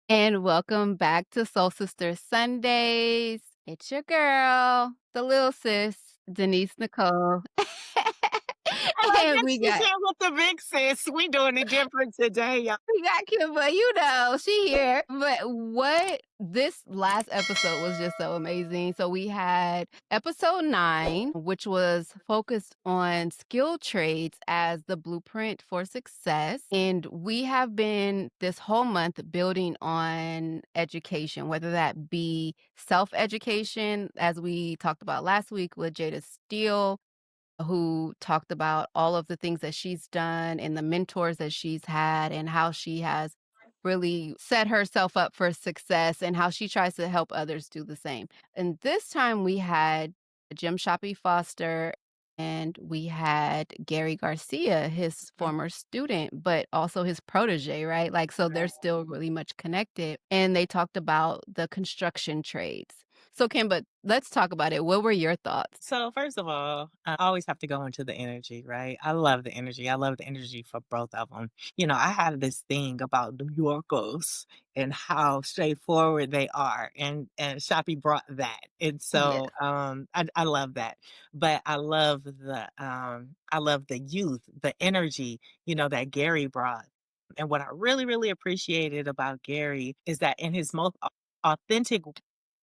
And welcome back to Soul Sisters Sundays. It's your girl, the little sis, Denise Nicole. I and guess we she's got here with the big sis. We doing it different today, y'all. we got Kemba, she here. But what this last episode was just so amazing. So we had episode 9, which was focused on skill trades as the blueprint for success. And we have been this whole month building on education, whether that be self-education, as we talked about last week with Jada Steele, who talked about all of the things that she's done and the mentors that she's had and how she has really set herself up for success and how she tries to help others do the same. And this time we had Jim Shoppy Foster and we had Gary Garcia, his former student, but also his protege, right? Like, so they're still really much connected. And they talked about the construction trades. So, Kim, but let's talk about it. What were your thoughts? So first of all, I always have to go into the energy, right? I love the energy. I love the energy for both of them. I have this thing about New Yorkers and how straightforward they are, and Shoppy brought that, and Yeah. so I love that. But I love the youth, the energy, that Gary brought. And what I really, really appreciated about Gary is that in his most authentic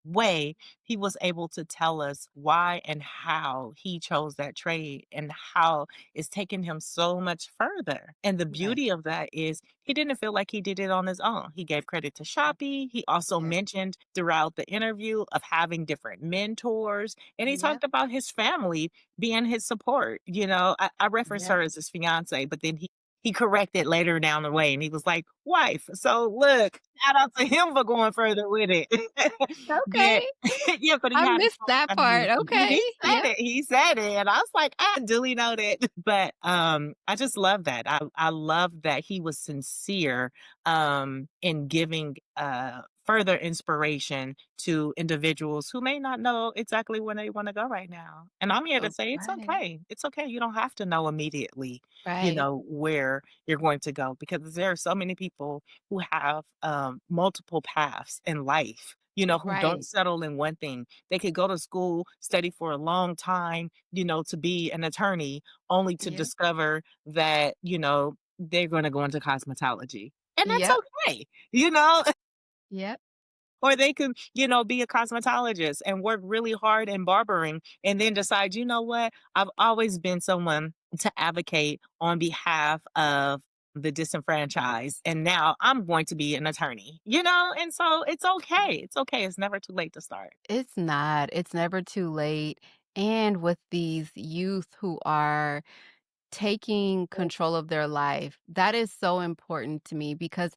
way, he was able to tell us why and how he chose that trade and how it's taken him so much further. And the Right. beauty of that is he didn't feel like he did it on his own. He gave credit to Shopee. He also Yeah. mentioned throughout the interview of having different mentors. And he Yep. talked about his family being his support. I referenced Yep. her as his fiance, but then he corrected later down the way and he was like, wife. So look, shout out to him for going further with it. Yeah. Okay. Yeah, but he I had a missed strong that part. foundation. Okay. Yep. He said it, and I was like, "I duly noted." But, I just love that. I love that he was sincere, in giving, further inspiration to individuals who may not know exactly where they wanna go right now. And I'm here to Oh, say it's right. okay. It's okay. You don't have to know immediately, Right. where you're going to go because there are so many people who have, multiple paths in life, who don't Right. settle in one thing. They could go to school, study for a long time, to be an attorney, only to Yeah. discover that, they're going to go into cosmetology. And that's Yep. okay, you know? Yep. Or they could, be a cosmetologist and work really hard in barbering and then decide, you know what? I've always been someone to advocate on behalf of the disenfranchised. And now I'm going to be an attorney, And so it's okay. It's okay. It's never too late to start. It's not. It's never too late. And with these youth who are taking control of their life, that is so important to me because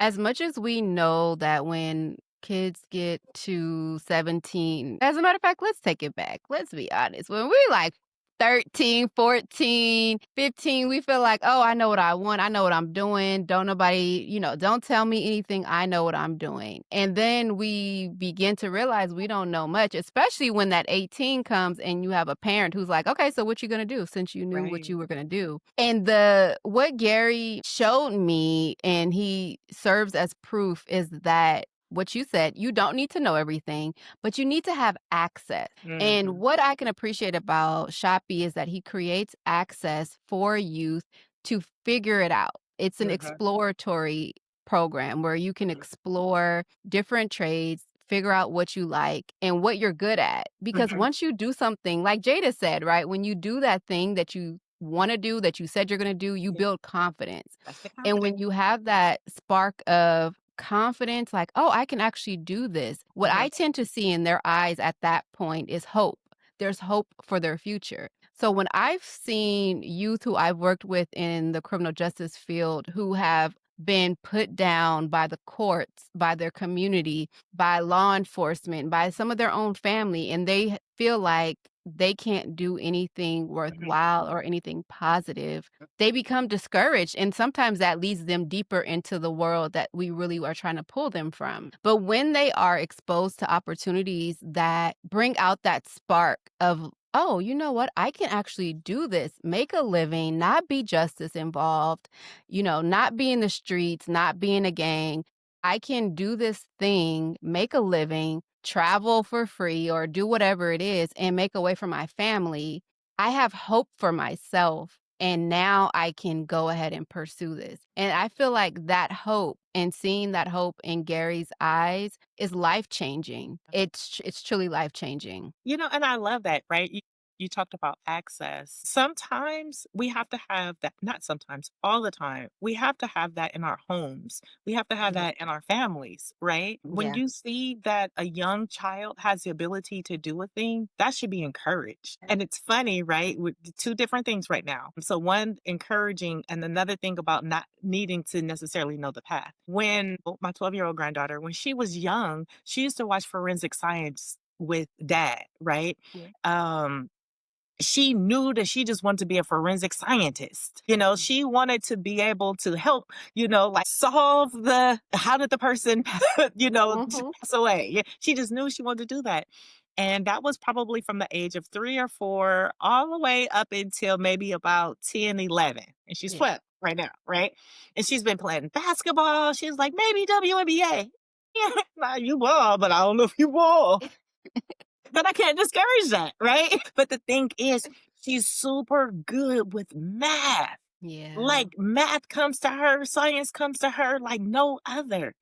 as much as we know that when kids get to 17, as a matter of fact, let's take it back. Let's be honest. When we're like 13, 14, 15, we feel like, oh, I know what I want. I know what I'm doing. Don't nobody, don't tell me anything. I know what I'm doing. And then we begin to realize we don't know much, especially when that 18 comes and you have a parent who's like, okay, so what you gonna do since you knew what Right. you were gonna do? And the what Gary showed me, and he serves as proof, is that what you said, you don't need to know everything, but you need to have access. And Mhm. what I can appreciate about Shopee is that he creates access for youth to figure it out. It's an Mhm. exploratory program where you can explore different trades, figure out what you like and what you're good at. Because Mhm. once you do something, like Jada said, right? When you do that thing that you want to do, that you said you're going to do, you Yeah, build confidence. that's the And when confidence. you have that spark of confidence, like, oh, I can actually do this, what Mhm. I tend to see in their eyes at that point is hope. There's hope for their future. So when I've seen youth who I've worked with in the criminal justice field who have been put down by the courts, by their community, by law enforcement, by some of their own family, and they feel like they can't do anything Mhm. worthwhile or anything positive, they become discouraged. And sometimes that leads them deeper into the world that we really are trying to pull them from. But when they are exposed to opportunities that bring out that spark of, oh, you know what? I can actually do this, make a living, not be justice involved, not be in the streets, not be in a gang. I can do this thing, make a living, travel for free, or do whatever it is and make a way for my family. I have hope for myself. And now I can go ahead and pursue this. And I feel like that hope and seeing that hope in Gary's eyes is life changing. It's truly life changing. And I love that, right? You talked about access. Sometimes we have to have that, not sometimes, all the time. We have to have that in our homes. We have to have Yeah. that in our families, right? When Yeah. you see that a young child has the ability to do a thing, that should be encouraged. And it's funny, right? With the two different things right now. So, one encouraging, and another thing about not needing to necessarily know the path. When my 12-year-old granddaughter, when she was young, she used to watch forensic science with dad, right? Yeah. Um, she knew that she just wanted to be a forensic scientist. She wanted to be able to help, like solve how did the person, Mhm. pass away. Yeah, she just knew she wanted to do that. And that was probably from the age of 3 or 4, all the way up until maybe about 10, 11. And she's Yeah. 12 right now, right? And she's been playing basketball. She's like, maybe WNBA. Yeah, nah, you ball, but I don't know if you ball. But I can't discourage that, right? But the thing is, she's super good with math. Yeah. Like, math comes to her, science comes to her like no other.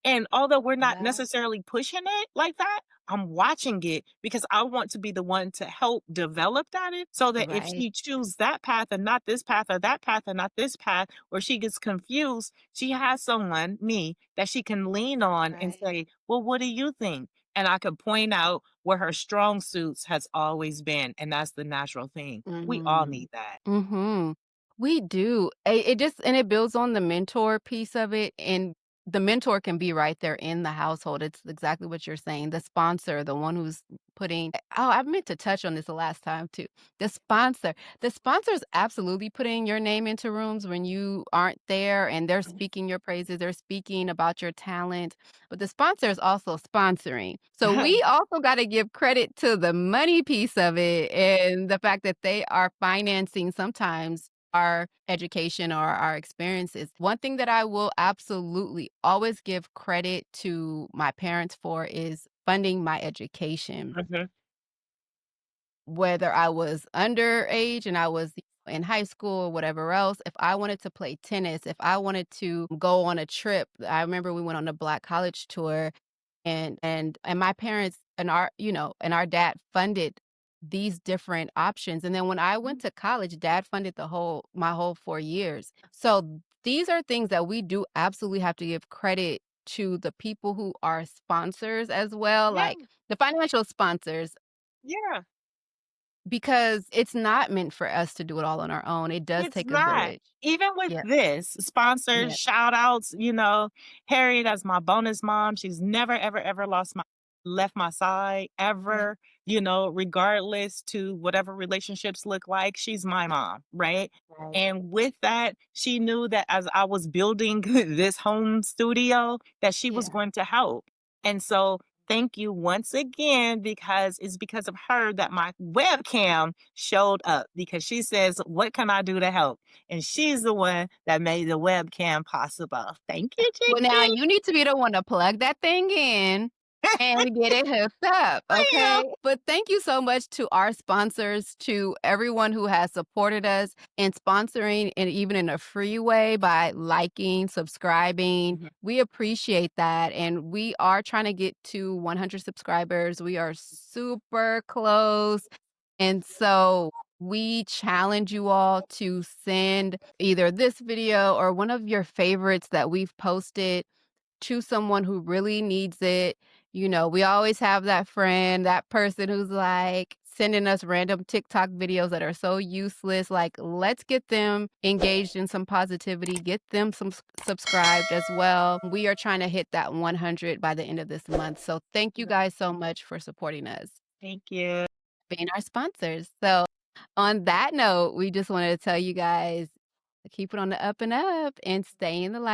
And although we're not Yeah. necessarily pushing it like that, I'm watching it because I want to be the one to help develop that so that if Right. she chooses that path and not this path, or that path and not this path, or she gets confused, she has someone, me, that she can lean on and Right. say, well, what do you think? And I can point out where her strong suits has always been. And that's the natural thing. We all Mhm. need that. Mhm. We do. It just and it builds on the mentor piece of it, and the mentor can be right there in the household. It's exactly what you're saying. The sponsor, the one who's putting I meant to touch on this the last time too. The sponsor. The sponsor's absolutely putting your name into rooms when you aren't there and they're speaking your praises, they're speaking about your talent, but the sponsor is also sponsoring. So we also gotta give credit to the money piece of it and the fact that they are financing sometimes our education or our experiences. One thing that I will absolutely always give credit to my parents for is funding my education. Mhm. Whether I was underage and I was in high school or whatever else, if I wanted to play tennis, if I wanted to go on a trip, I remember we went on a Black college tour and my parents and our dad funded these different options. And then when I went to college, dad funded my whole 4 years. So these are things that we do absolutely have to give credit to the people who are sponsors as well, Yeah, like the financial sponsors, yeah. because it's not meant for us to do it all on our own. It does It's take a not. village. Even with Yeah. this, sponsors, Yeah. shout outs, Harriet as my bonus mom. She's never, ever, ever left my side Yeah. ever, regardless to whatever relationships look like. She's my mom, right? Right. And with that, she knew that as I was building this home studio, that she was Yeah. going to help. And so thank you once again because it's because of her that my webcam showed up because she says, what can I do to help? And she's the one that made the webcam possible. Thank you, Well, now Chicky. you need to be the one to plug that thing in and get it hooked up, I okay? But thank you so much to our sponsors, to everyone who has supported us in sponsoring and even in a free way by liking, subscribing. am. We appreciate that. And we are trying to get to 100 subscribers. We are super close. And so we challenge you all to send either this video or one of your favorites that we've posted to someone who really needs it. We always have that friend, that person who's like sending us random TikTok videos that are so useless. Like, let's get them engaged in some positivity, get them subscribed as well. We are trying to hit that 100 by the end of this month. So, thank you guys so much for supporting us, Thank you. being our sponsors. So, on that note, we just wanted to tell you guys keep it on the up and up and stay in the light.